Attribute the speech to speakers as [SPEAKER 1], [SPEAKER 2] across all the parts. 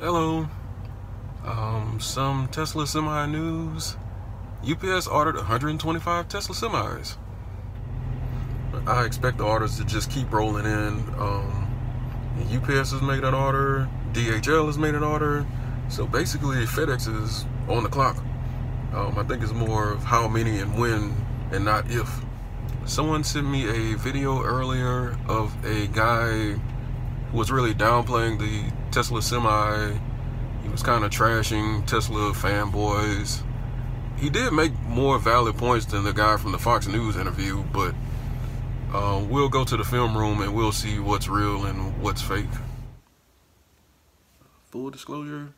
[SPEAKER 1] Hello. Some Tesla semi news. UPS ordered 125 Tesla semis. I expect the orders to just keep rolling in. UPS has made an order. DHL has made an order. So basically, FedEx is on the clock. I think it's more of how many and when, and not if. Someone sent me a video earlier of a guy who was really downplaying the Tesla semi. He was kind of trashing Tesla fanboys. He did make more valid points than the guy from the Fox News interview, but we'll go to the film room and we'll see what's real and what's fake. Full disclosure,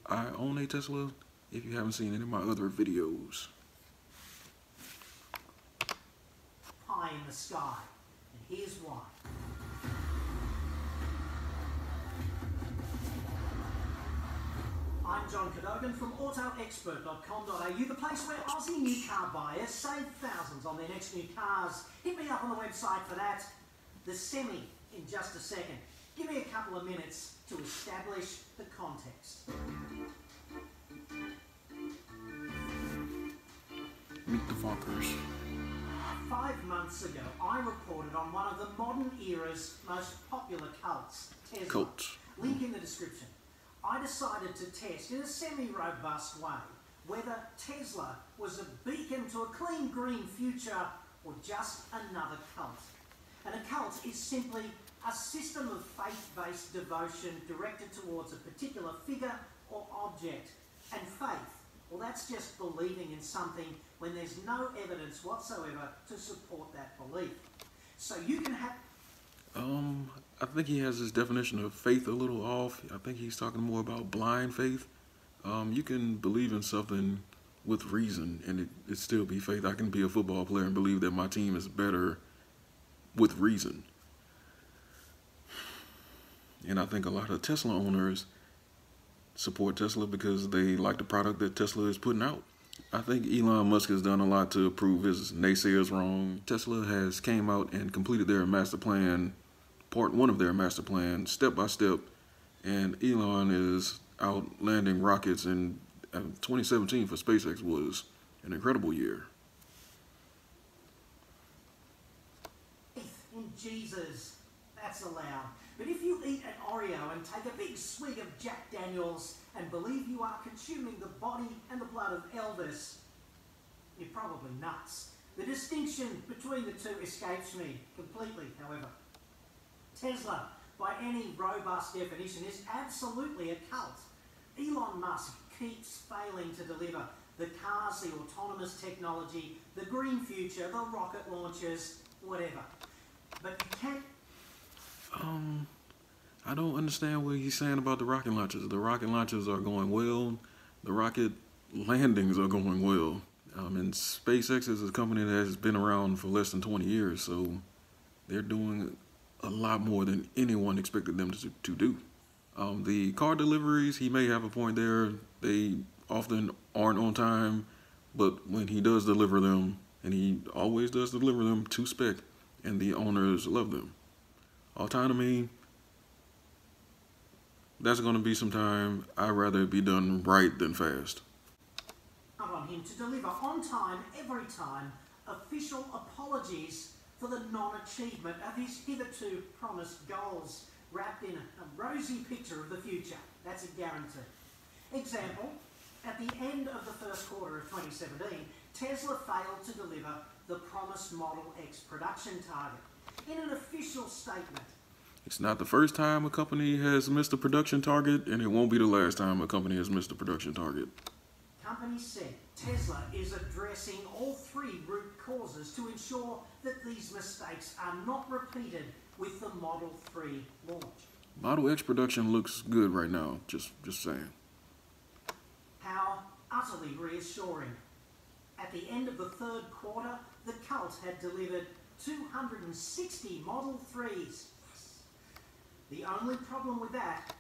[SPEAKER 1] I own a Tesla if you haven't seen any of my other videos.
[SPEAKER 2] High in the sky, and here's why. I'm John Cadogan from AutoExpert.com.au, the place where Aussie new car buyers save thousands on their next new cars. Hit me up on the website for that. The semi in just a second. Give me a couple of minutes to establish the context.
[SPEAKER 1] Meet the Fockers.
[SPEAKER 2] 5 months ago, I reported on one of the modern era's most popular cults, Tesla. Link in the description. I decided to test in a semi-robust way whether Tesla was a beacon to a clean green future or just another cult. And a cult is simply a system of faith-based devotion directed towards a particular figure or object. And faith, well, that's just believing in something when there's no evidence whatsoever to support that belief. So you can have...
[SPEAKER 1] I think he has his definition of faith a little off. I think he's talking more about blind faith. You can believe in something with reason and it still be faith. I can be a football player and believe that my team is better with reason. And I think a lot of Tesla owners support Tesla because they like the product that Tesla is putting out. I think Elon Musk has done a lot to prove his naysayers wrong. Tesla has came out and completed their master plan, part one of their master plan, step by step, and Elon is out landing rockets, and 2017 for SpaceX was an incredible year.
[SPEAKER 2] In Jesus, that's allowed. But if you eat an Oreo and take a big swig of Jack Daniels and believe you are consuming the body and the blood of Elvis, you're probably nuts. The distinction between the two escapes me completely, however. Tesla, by any robust definition, is absolutely a cult. Elon Musk keeps failing to deliver the cars, the autonomous technology, the green future, the rocket launches, whatever. But you can't...
[SPEAKER 1] I don't understand what he's saying about the rocket launches. The rocket launches are going well. The rocket landings are going well. And SpaceX is a company that has been around for less than 20 years, so they're doing a lot more than anyone expected them to do. The car deliveries, he may have a point there. They often aren't on time, but when he does deliver them, and he always does deliver them to spec, and the owners love them. Autonomy, that's going to be some time. I'd rather it be done right than fast.
[SPEAKER 2] On him to deliver on time, every time, official apologies for the non-achievement of his hitherto promised goals, wrapped in a rosy picture of the future. That's a guarantee. Example, at the end of the first quarter of 2017, Tesla failed to deliver the promised Model X production target. In an official statement,
[SPEAKER 1] it's not the first time a company has missed a production target, and it won't be the last time a company has missed a production target.
[SPEAKER 2] Company said Tesla is addressing all three root causes to ensure that these mistakes are not repeated with the Model 3 launch.
[SPEAKER 1] Model X production looks good right now, just saying.
[SPEAKER 2] How utterly reassuring. At the end of the third quarter, the cult had delivered 260 Model 3s. The only problem with that...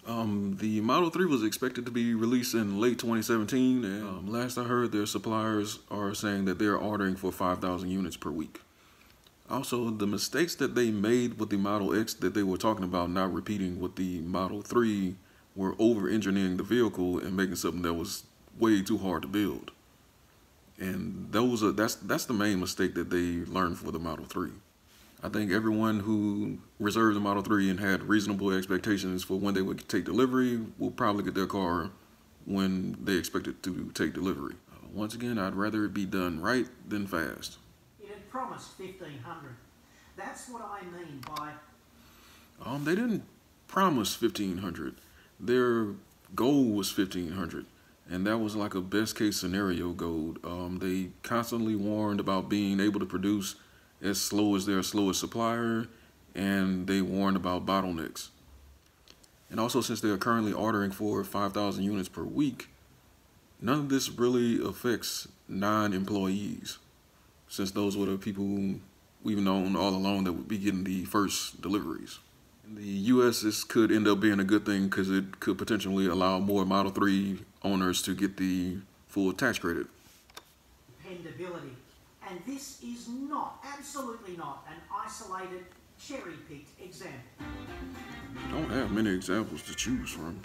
[SPEAKER 1] The Model 3 was expected to be released in late 2017, and last I heard, their suppliers are saying that they're ordering for 5,000 units per week. Also, the mistakes that they made with the Model X that they were talking about not repeating with the Model 3 were over-engineering the vehicle and making something that was way too hard to build. And that's the main mistake that they learned for the Model 3. I think everyone who reserved the Model 3 and had reasonable expectations for when they would take delivery will probably get their car when they expect it to take delivery. Once again, I'd rather it be done right than fast.
[SPEAKER 2] It had promised 1,500. That's what I mean by...
[SPEAKER 1] They didn't promise 1,500. Their goal was 1,500. And that was like a best case scenario goal. They constantly warned about being able to produce as slow as their slowest supplier, and they warned about bottlenecks. And also, since they are currently ordering for 5,000 units per week, none of this really affects non-employees, since those were the people who we've known all along that would be getting the first deliveries. In the US, this could end up being a good thing because it could potentially allow more Model 3 owners to get the full tax credit.
[SPEAKER 2] Dependability. And this is not, absolutely not, an isolated, cherry-picked example.
[SPEAKER 1] You don't have many examples to choose from.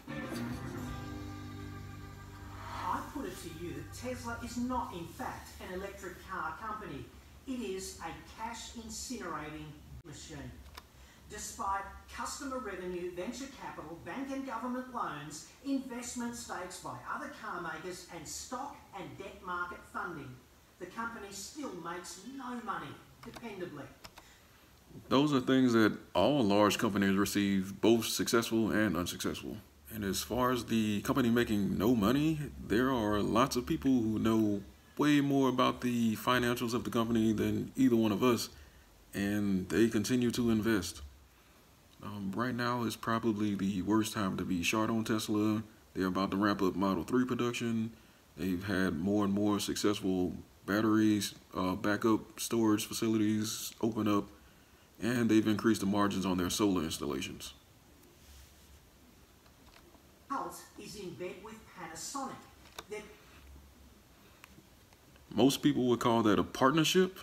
[SPEAKER 2] I put it to you that Tesla is not, in fact, an electric car company. It is a cash incinerating machine. Despite customer revenue, venture capital, bank and government loans, investment stakes by other car makers, and stock and debt market funding, the company still makes no money, dependably.
[SPEAKER 1] Those are things that all large companies receive, both successful and unsuccessful. And as far as the company making no money, there are lots of people who know way more about the financials of the company than either one of us, and they continue to invest. Right now is probably the worst time to be short on Tesla. They're about to ramp up Model 3 production. They've had more and more successful batteries, backup storage facilities open up, and they've increased the margins on their solar installations.
[SPEAKER 2] HAWTHORNE is in bed with Panasonic.
[SPEAKER 1] Most people would call that a partnership.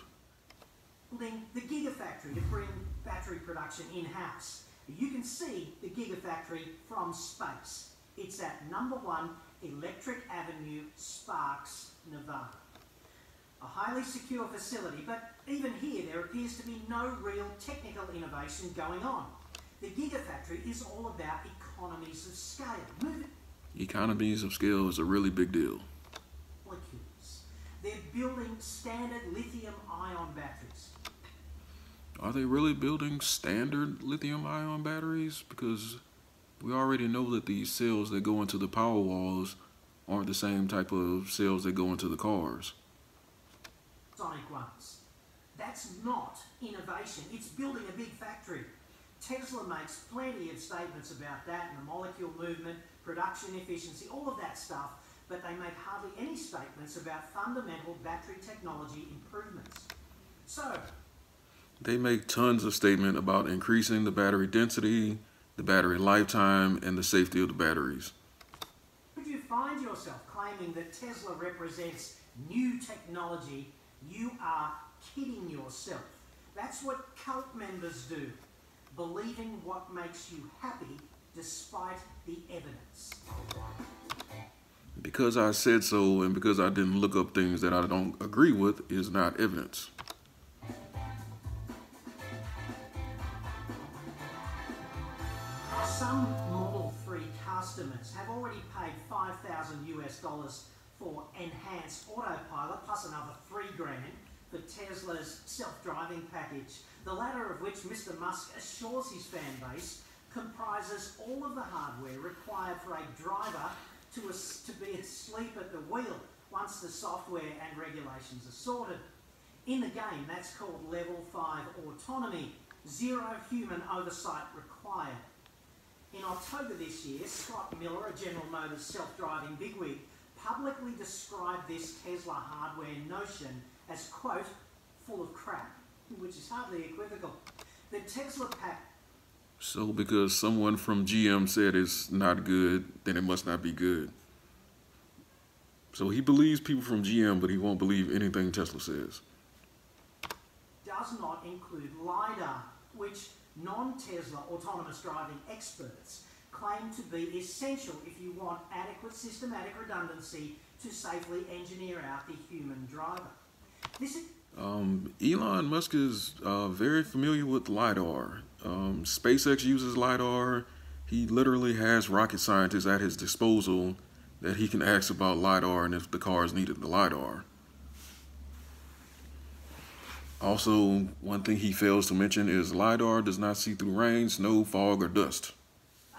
[SPEAKER 2] Building the Gigafactory to bring battery production in-house. You can see the Gigafactory from space. It's at #1 Electric Avenue, Sparks, Nevada. A highly secure facility, but even here there appears to be no real technical innovation going on. The Gigafactory is all about economies of scale.
[SPEAKER 1] Economies of scale is a really big deal.
[SPEAKER 2] Molecules. They're building standard lithium-ion batteries.
[SPEAKER 1] Are they really building standard lithium-ion batteries? Because we already know that these cells that go into the power walls aren't the same type of cells that go into the cars.
[SPEAKER 2] Sonic ones. That's not innovation. It's building a big factory. Tesla makes plenty of statements about that and the molecule movement, production efficiency, all of that stuff, but they make hardly any statements about fundamental battery technology improvements. So,
[SPEAKER 1] they make tons of statements about increasing the battery density, the battery lifetime, and the safety of the batteries.
[SPEAKER 2] Could you find yourself claiming that Tesla represents new technology? You are kidding yourself. That's what cult members do, believing what makes you happy despite the evidence.
[SPEAKER 1] Because I said so and because I didn't look up things that I don't agree with is not evidence.
[SPEAKER 2] Some Model 3 customers have already paid $5,000 for enhanced autopilot plus another $3,000 for Tesla's self-driving package, the latter of which Mr. Musk assures his fan base comprises all of the hardware required for a driver to be asleep at the wheel once the software and regulations are sorted. In the game, that's called Level 5 autonomy, zero human oversight required. In October this year, Scott Miller, a General Motors self-driving bigwig, publicly described this Tesla hardware notion as, quote, full of crap, which is hardly equivocal. The Tesla pack...
[SPEAKER 1] So because someone from GM said it's not good, then it must not be good. So he believes people from GM, but he won't believe anything Tesla says.
[SPEAKER 2] Does not include Lidar, which non-Tesla autonomous driving experts claimed to be essential if you want adequate systematic redundancy to safely engineer out the human driver. This is
[SPEAKER 1] Elon Musk is very familiar with LiDAR. SpaceX uses LiDAR. He literally has rocket scientists at his disposal that he can ask about LiDAR and if the cars needed the LiDAR. Also, one thing he fails to mention is LiDAR does not see through rain, snow, fog, or dust.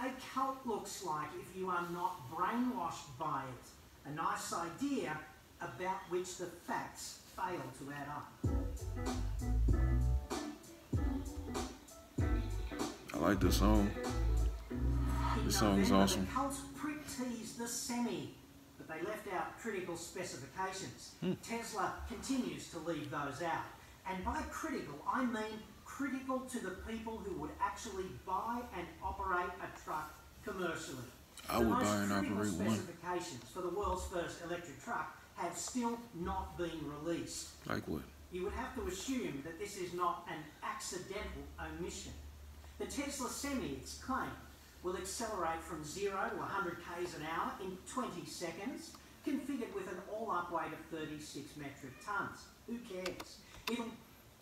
[SPEAKER 2] A cult looks like if you are not brainwashed by it. A nice idea about which the facts fail to add up.
[SPEAKER 1] I like this song. This song is awesome.
[SPEAKER 2] The cult prick-teased the Semi, but they left out critical specifications. Tesla continues to leave those out. And by critical, I mean critical to the people who would actually buy and operate a truck commercially.
[SPEAKER 1] I would buy and operate one.
[SPEAKER 2] The most specifications for the world's first electric truck have still not been released.
[SPEAKER 1] Like what?
[SPEAKER 2] You would have to assume that this is not an accidental omission. The Tesla Semi, it's claimed, will accelerate from 0 to 100 k's an hour in 20 seconds, configured with an all-up weight of 36 metric tons. Who cares?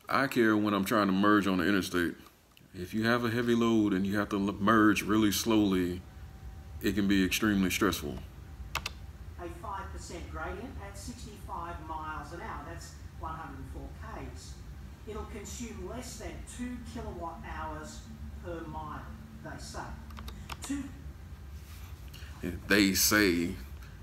[SPEAKER 1] I care when I'm trying to merge on the interstate. If you have a heavy load and you have to merge really slowly, it can be extremely stressful.
[SPEAKER 2] A 5% gradient at 65 miles an hour, that's 104 k's. It'll consume less than 2 kilowatt hours per mile, they say.
[SPEAKER 1] They say.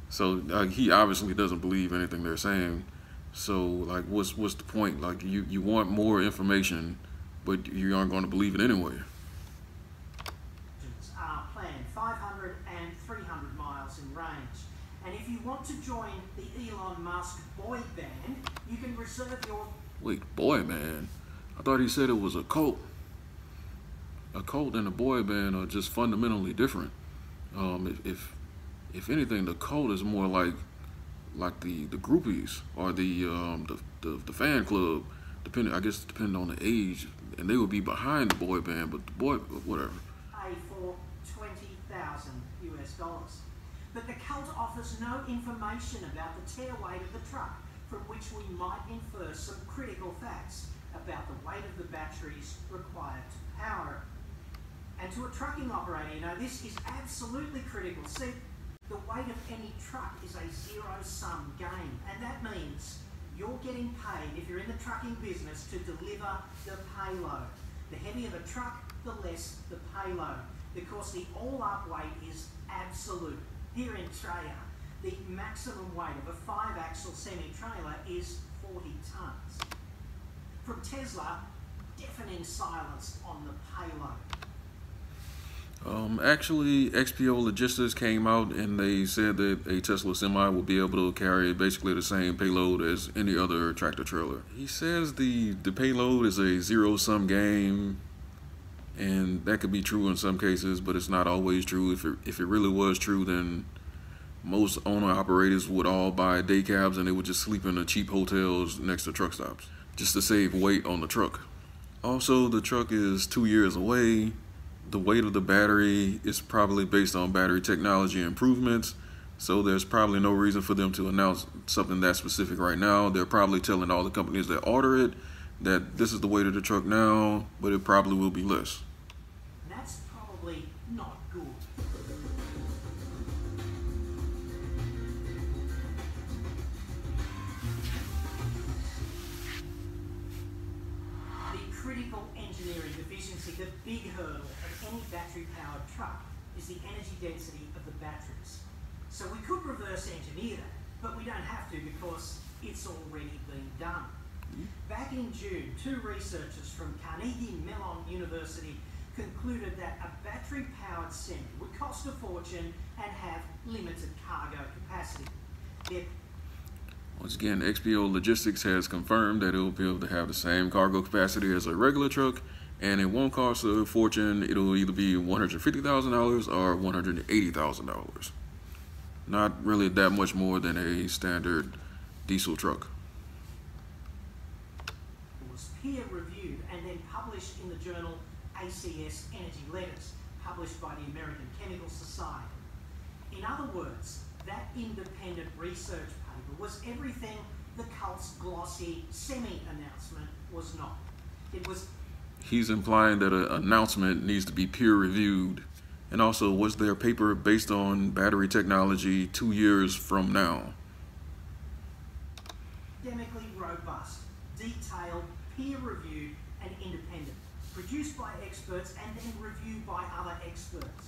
[SPEAKER 1] So he obviously doesn't believe anything they're saying. So like, what's the point? Like, you want more information, but you aren't going to believe it anyway.
[SPEAKER 2] Are planned 500 and 300 miles in range. And if you want to join the Elon Musk boy band, you can reserve your...
[SPEAKER 1] Wait, boy band? I thought he said it was a cult. A cult and a boy band are just fundamentally different. If anything, the cult is more like the groupies or the fan club, depending on the age, and they would be behind the boy band, but the boy, whatever.
[SPEAKER 2] Pay for $20,000 US. But the cult offers no information about the tear weight of the truck, from which we might infer some critical facts about the weight of the batteries required to power it. And to a trucking operator, you know, this is absolutely critical. See, the weight of any truck is a zero-sum game, and that means you're getting paid, if you're in the trucking business, to deliver the payload. The heavier the truck, the less the payload, because the all-up weight is absolute. Here in Australia, the maximum weight of a 5-axle semi-trailer is 40 tons. From Tesla, deafening silence on the payload.
[SPEAKER 1] Actually, XPO Logistics came out and they said that a Tesla Semi will be able to carry basically the same payload as any other tractor trailer. He says the payload is a zero-sum game, and that could be true in some cases, but it's not always true. If it really was true, then most owner-operators would all buy day cabs and they would just sleep in the cheap hotels next to truck stops, just to save weight on the truck. Also, the truck is 2 years away. The weight of the battery is probably based on battery technology improvements, so there's probably no reason for them to announce something that specific right now. They're probably telling all the companies that order it that this is the weight of the truck now, but it probably will be less.
[SPEAKER 2] That's probably not good. The critical engineering deficiency, the big hurdle of any battery-powered truck, is the energy density of the batteries. So we could reverse engineer that, but we don't have to because it's already been done. Back in June, 2 researchers from Carnegie Mellon University concluded that a battery-powered Semi would cost a fortune and have limited cargo capacity.
[SPEAKER 1] Once again, XPO Logistics has confirmed that it will be able to have the same cargo capacity as a regular truck, and it won't cost a fortune. It'll either be $150,000 or $180,000. Not really that much more than a standard diesel truck.
[SPEAKER 2] It was peer-reviewed and then published in the journal ACS Energy Letters, published by the American Chemical Society. In other words, that independent research paper was everything the cult's glossy semi-announcement was not. It was...
[SPEAKER 1] He's implying that an announcement needs to be peer-reviewed. And also, was their paper based on battery technology 2 years from now?
[SPEAKER 2] Academically robust, detailed, peer-reviewed and independent. Produced by experts and then reviewed by other experts.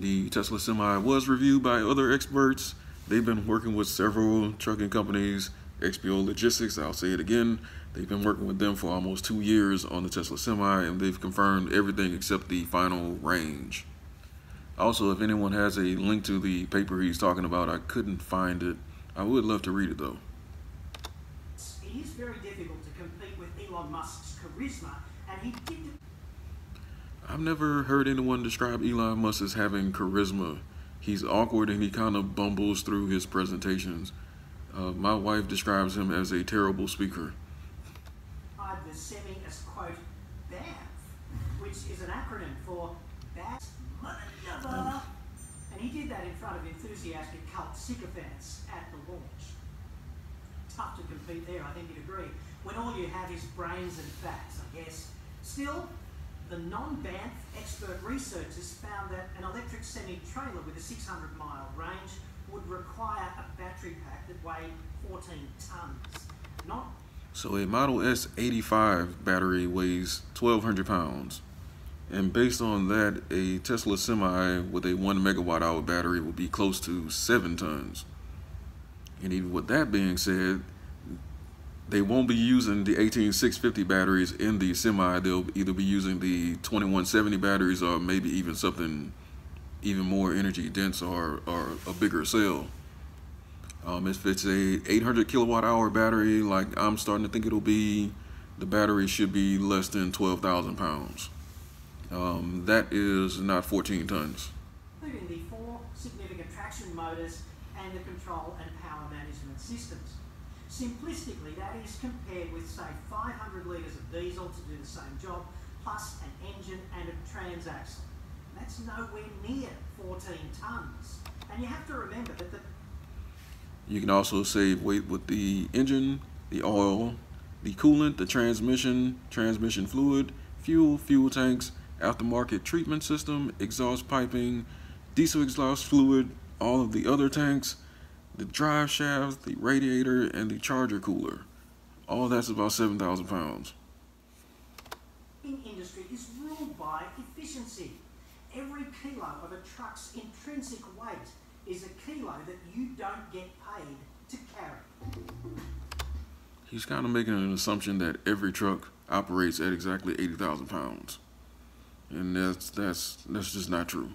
[SPEAKER 1] The Tesla Semi was reviewed by other experts. They've been working with several trucking companies, XPO Logistics, I'll say it again. They've been working with them for almost 2 years on the Tesla Semi, and they've confirmed everything except the final range. Also, if anyone has a link to the paper he's talking about, I couldn't find it. I would love to read it though.
[SPEAKER 2] It is very difficult to compete with Elon Musk's charisma, and he did...
[SPEAKER 1] I've never heard anyone describe Elon Musk as having charisma. He's awkward and he kind of bumbles through his presentations. My wife describes him as a terrible speaker.
[SPEAKER 2] The Semi as, quote, BAF, which is an acronym for Bad Mother. And he did that in front of enthusiastic cult sycophants at the launch. Tough to compete there, I think you'd agree, when all you have is brains and facts, I guess. Still, the non-BAF expert researchers found that an electric semi-trailer with a 600-mile range would require a battery pack that weighed 14 tons.
[SPEAKER 1] So a Model S 85 battery weighs 1,200 pounds. And based on that, a Tesla Semi with a 1 megawatt hour battery will be close to 7 tons. And even with that being said, they won't be using the 18650 batteries in the Semi. They'll either be using the 2170 batteries or maybe even something even more energy dense or a bigger cell. If it's a 800 kilowatt hour battery, like I'm starting to think it'll be, the battery should be less than 12,000 pounds. That is not 14 tons.
[SPEAKER 2] Including the 4 significant traction motors and the control and power management systems. Simplistically, that is compared with, say, 500 litres of diesel to do the same job, plus an engine and a transaxle. That's nowhere near 14 tons. And you have to remember that
[SPEAKER 1] you can also save weight with the engine, the oil, the coolant, the transmission fluid, fuel tanks, aftermarket treatment system, exhaust piping, diesel exhaust fluid, all of the other tanks, the drive shaft, the radiator, and the charger cooler. All that's about 7,000 pounds.
[SPEAKER 2] In industry is ruled by efficiency. Every kilo of a truck's intrinsic weight is a kilo that you don't get paid to carry.
[SPEAKER 1] He's kind of making an assumption that every truck operates at exactly 80,000 pounds. And that's just not true.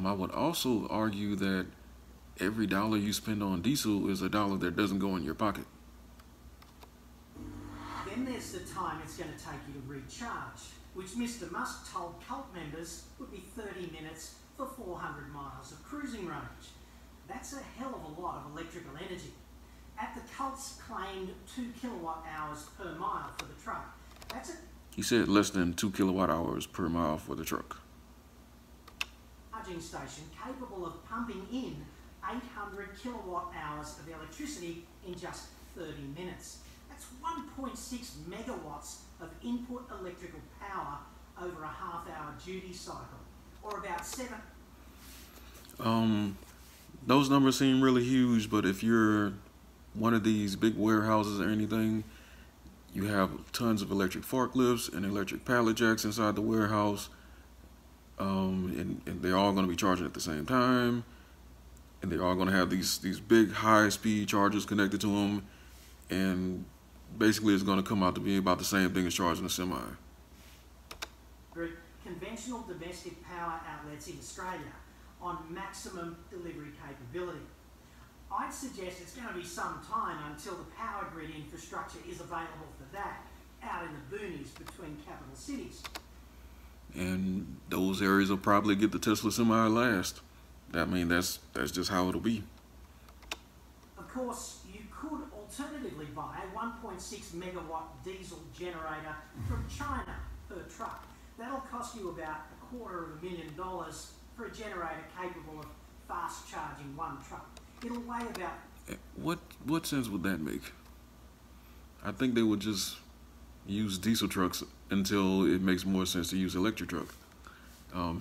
[SPEAKER 1] I would also argue that every dollar you spend on diesel is a dollar that doesn't go in your pocket.
[SPEAKER 2] Then there's the time it's going to take you to recharge, which Mr. Musk told cult members would be 30 minutes for 400 miles of cruising range. That's a hell of a lot of electrical energy. At the cult's claimed 2 kilowatt hours per mile for the truck, that's a...
[SPEAKER 1] He said less than 2 kilowatt hours per mile for the truck.
[SPEAKER 2] Charging station capable of pumping in 800 kilowatt hours of electricity in just 30 minutes. That's 1.6 megawatts of input electrical power over a half-hour duty cycle, or about 7.
[SPEAKER 1] Those numbers seem really huge, but if you're one of these big warehouses or anything, you have tons of electric forklifts and electric pallet jacks inside the warehouse, and they're all going to be charging at the same time, and they're all going to have these big high-speed chargers connected to them, and basically it's going to come out to be about the same thing as charging a Semi.
[SPEAKER 2] Conventional domestic power outlets in Australia on maximum delivery capability. I'd suggest it's going to be some time until the power grid infrastructure is available for that out in the boonies between capital cities.
[SPEAKER 1] And those areas will probably get the Tesla Semi last. I mean, that's just how it'll be.
[SPEAKER 2] Of course, you could alternatively buy a 1.6 megawatt diesel generator from China per truck. That'll cost you about $250,000 for a generator capable of fast charging one truck. It'll weigh about...
[SPEAKER 1] What sense would that make? I think they would just use diesel trucks until it makes more sense to use electric truck.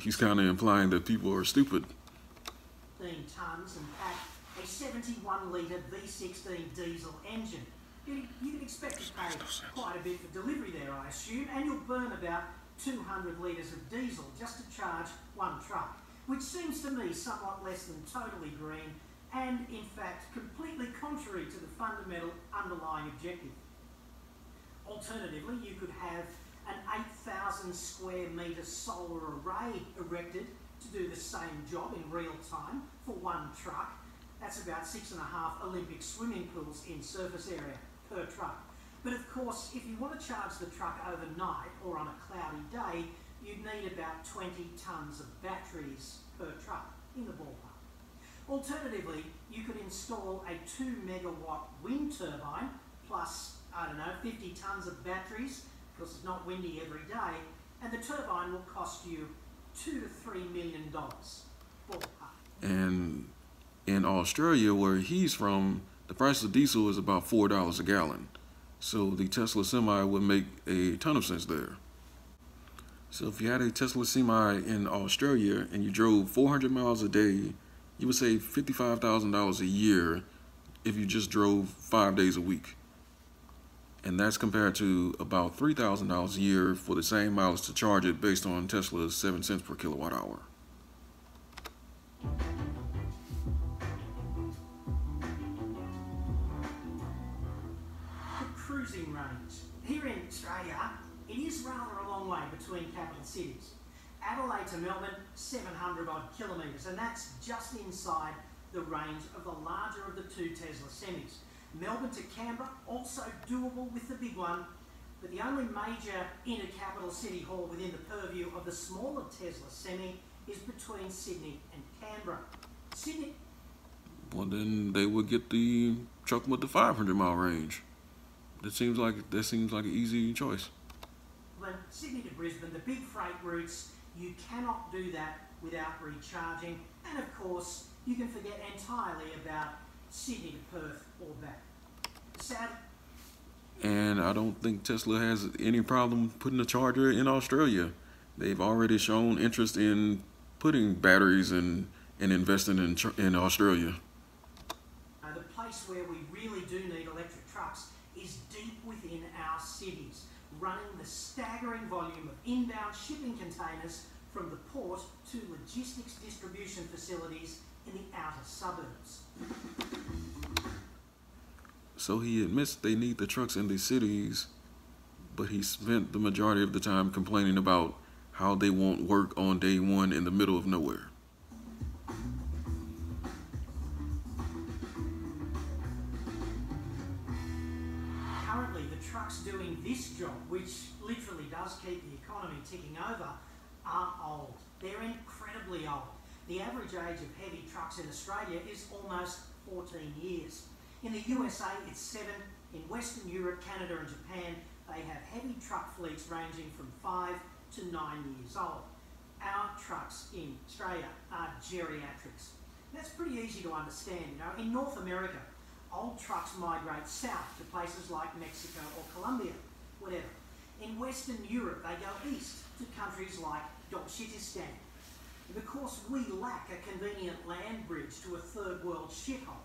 [SPEAKER 1] He's kind of implying that people are stupid.
[SPEAKER 2] 15 tonnes and pack a 71-litre V16 diesel engine. You can expect to pay quite a bit for delivery there, I assume, and you'll burn about 200 litres of diesel just to charge one truck, which seems to me somewhat less than totally green and, in fact, completely contrary to the fundamental underlying objective. Alternatively, you could have an 8,000 square metre solar array erected to do the same job in real time for one truck. That's about 6.5 Olympic swimming pools in surface area per truck. But of course, if you want to charge the truck overnight or on a cloudy day, you'd need about 20 tonnes of batteries per truck in the ballpark. Alternatively, you could install a 2 megawatt wind turbine plus, 50 tonnes of batteries, because it's not windy every day, and the turbine will cost you $2 to $3 million ballpark.
[SPEAKER 1] And in Australia, where he's from, the price of diesel is about $4 a gallon. So the Tesla Semi would make a ton of sense there. So if you had a Tesla Semi in Australia and you drove 400 miles a day, you would save $55,000 a year if you just drove 5 days a week. And that's compared to about $3,000 a year for the same mileage to charge it based on Tesla's 7 cents per kilowatt hour.
[SPEAKER 2] The cruising range. Here in Australia, it is rather a long way between capital cities. Adelaide to Melbourne, 700 odd kilometres, and that's just inside the range of the larger of the two Tesla semis. Melbourne to Canberra, also doable with the big one, but the only major inner capital city hall within the purview of the smaller Tesla semi is between Sydney and Canberra. Sydney...
[SPEAKER 1] Well, then they would get the truck with the 500-mile range. That seems like an easy choice.
[SPEAKER 2] When Sydney to Brisbane, the big freight routes, you cannot do that without recharging, and of course, you can forget entirely about Sydney to Perth or back. Sad.
[SPEAKER 1] And I don't think Tesla has any problem putting a charger in Australia. They've already shown interest in putting batteries and investing in Australia.
[SPEAKER 2] The place where we really do need electric trucks is deep within our cities, running the staggering volume of inbound shipping containers from the port to logistics distribution facilities in the outer suburbs.
[SPEAKER 1] So he admits they need the trucks in these cities, but he spent the majority of the time complaining about how they won't work on day one in the middle of nowhere.
[SPEAKER 2] Currently, the trucks doing this job, which literally does keep the economy ticking over, are old. They're incredibly old. The average age of heavy trucks in Australia is almost 14 years. In the USA, it's 7. In Western Europe, Canada and Japan, they have heavy truck fleets ranging from 5 to 9 years old. Our trucks in Australia are geriatrics. That's pretty easy to understand. In North America, old trucks migrate south to places like Mexico or Colombia, whatever. In Western Europe, they go east to countries like Dodgeshistan. Because we lack a convenient land bridge to a third world shithole,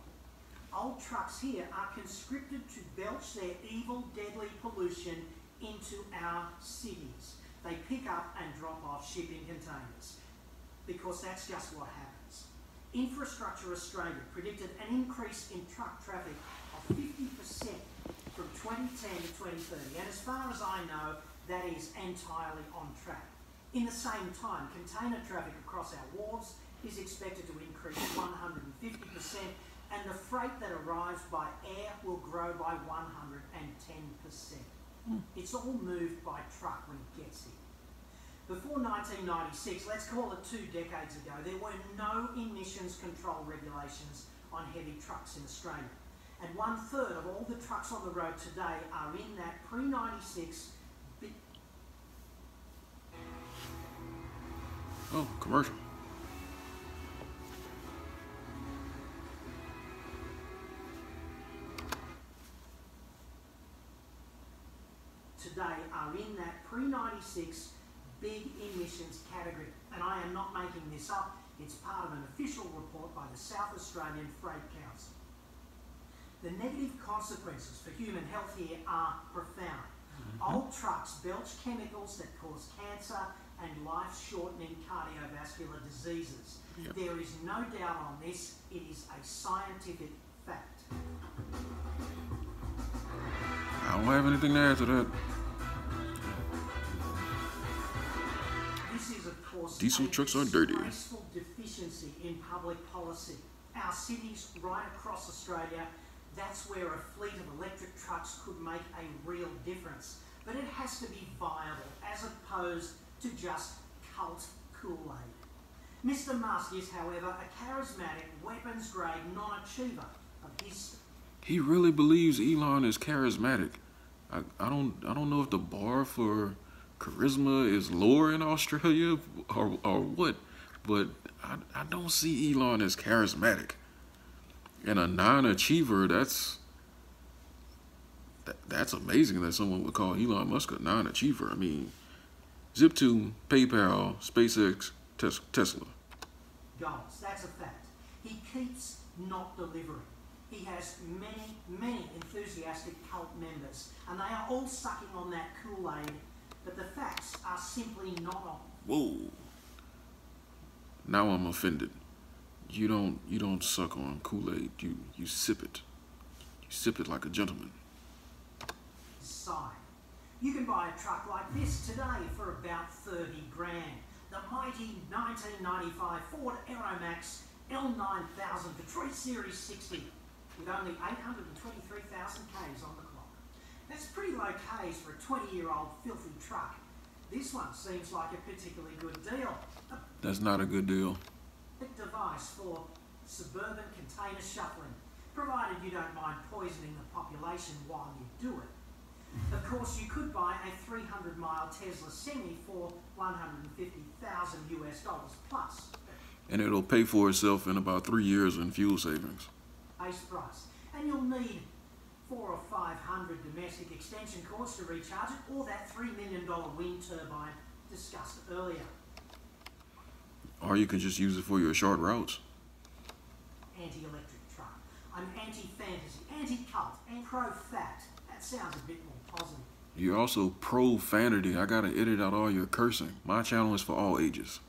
[SPEAKER 2] old trucks here are conscripted to belch their evil, deadly pollution into our cities. They pick up and drop off shipping containers, because that's just what happens. Infrastructure Australia predicted an increase in truck traffic of 50% from 2010 to 2030, and as far as I know, that is entirely on track. In the same time, container traffic across our wharves is expected to increase 150%, and the freight that arrives by air will grow by 110%. It's all moved by truck when it gets here. Before 1996, let's call it 2 decades ago, there were no emissions control regulations on heavy trucks in Australia. And 1/3 of all the trucks on the road today are in that pre-96 big...
[SPEAKER 1] Oh, commercial.
[SPEAKER 2] Today are in that pre-96 big emissions category. And I am not making this up. It's part of an official report by the South Australian Freight Council. The negative consequences for human health here are profound. Old trucks belch chemicals that cause cancer and life-shortening cardiovascular diseases.
[SPEAKER 1] Yep.
[SPEAKER 2] There is no doubt on this. It is a scientific fact.
[SPEAKER 1] I don't have anything to add to that.
[SPEAKER 2] This is, of course,
[SPEAKER 1] diesel trucks are dirty.
[SPEAKER 2] A disgraceful deficiency in public policy. Our cities right across Australia, that's where a fleet of electric trucks could make a real difference. But it has to be viable, as opposed to just cult Kool-Aid. Mr. Musk is, however, a charismatic, weapons-grade non-achiever of his...
[SPEAKER 1] He really believes Elon is charismatic. I don't know if the bar for charisma is lower in Australia or what, but I don't see Elon as charismatic. And a non-achiever, that's amazing that someone would call Elon Musk a non-achiever. I mean, Zip2, PayPal, SpaceX, Tesla.
[SPEAKER 2] Goals, that's a fact. He keeps not delivering. He has many enthusiastic cult members, and they are all sucking on that Kool-Aid, but the facts are simply not on.
[SPEAKER 1] Whoa. Now I'm offended. You don't suck on Kool-Aid. You sip it. You sip it like a gentleman.
[SPEAKER 2] Side. You can buy a truck like this today for about 30 grand. The mighty 1995 Ford Aeromax L9000 Detroit Series 60 with only 823,000 Ks on the clock. That's pretty low Ks for a 20-year-old filthy truck. This one seems like a particularly good deal.
[SPEAKER 1] That's not a good deal.
[SPEAKER 2] Device for suburban container shuttling, provided you don't mind poisoning the population while you do it. Of course, you could buy a 300-mile Tesla Semi for $150,000 US plus.
[SPEAKER 1] And it'll pay for itself in about 3 years in fuel savings.
[SPEAKER 2] Base price. And you'll need 400 or 500 domestic extension cords to recharge it, or that $3 million wind turbine discussed earlier.
[SPEAKER 1] Or you can just use it for your short routes.
[SPEAKER 2] Anti-electric truck. I'm anti-fantasy, anti-cult, and pro-fat. That sounds a bit more positive.
[SPEAKER 1] You're also profanity. I gotta edit out all your cursing. My channel is for all ages.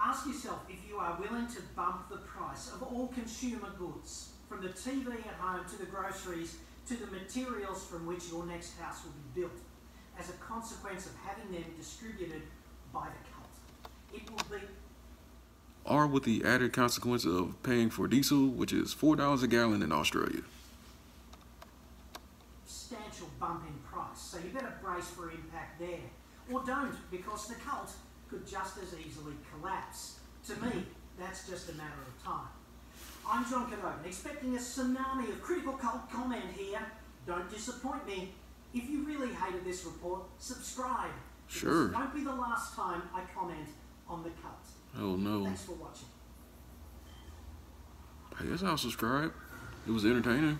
[SPEAKER 2] Ask yourself if you are willing to bump the price of all consumer goods, from the TV at home to the groceries to the materials from which your next house will be built, as a consequence of having them distributed by the cult. It will be...
[SPEAKER 1] Or with the added consequence of paying for diesel, which is $4 a gallon in Australia.
[SPEAKER 2] Substantial bump in price, so you better brace for impact there. Or don't, because the cult could just as easily collapse. To me, that's just a matter of time. I'm John Cadogan, expecting a tsunami of critical cult comment here. Don't disappoint me. If you really hated this report, subscribe.
[SPEAKER 1] Sure.
[SPEAKER 2] It won't be the last time I comment on the cult.
[SPEAKER 1] Oh no.
[SPEAKER 2] Thanks for watching.
[SPEAKER 1] I guess I'll subscribe. It was entertaining.